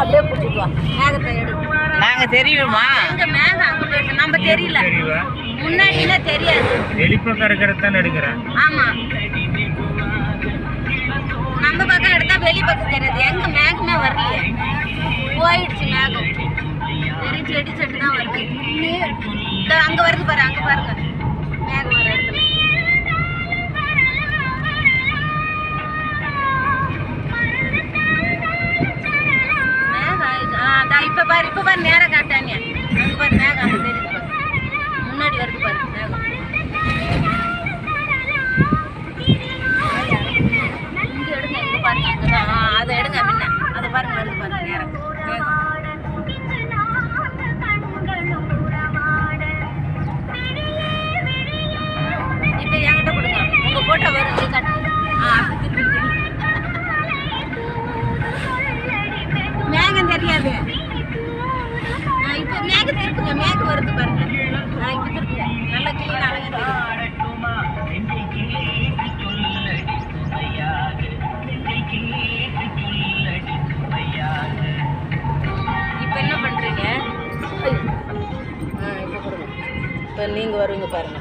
அப்படியே பிடிச்சிக்குவோம். மேகத்தை எடு. நாங்க தெரியுமா? எங்க மேகம் அங்க போயிட்டு நம்ம தெரியல. முன்னாடினா தெரியாது. வெளிப்பக்கம் இருக்கிறது தான் எடுக்கிறேன். ஆமா. நம்ம பக்கம் எடுத்தா வெளி பக்கம் தெரியாது. எங்க மேகமே வரலையே. போயிடுச்சு மேகம். வெறும் செடி செடி தான் வருது. அங்க வருது பாரு, அங்க பாருங்க மேகம் வர இடத்துல. இப்ப பாரு நேரம் காட்டாங்க. அங்க பாரு மேகம் அங்க தெரியுது பாரு. முன்னாடி வருது பாரு மேகம். இங்க எடுங்க, இங்க பாருங்க. அதை எடுங்க முன்ன. அதை பாருங்க வருது பாருங்க நேரம் மேகம். இப்ப என்கிட்ட கொடுங்க. உங்க போட்டோ வருது கட்டு. அப்படி திருப்பி மேகம் தெரியாது. இப்ப மேகம் திருப்புங்க. மேகம் வருது பாருங்க. இப்ப திருப்புங்க. நல்லா கிளீன் அழகா தெரியும். இப்ப என்ன பண்றீங்க? இப்ப கொடுங்க. இப்ப நீங்க வருவீங்க பாருங்க.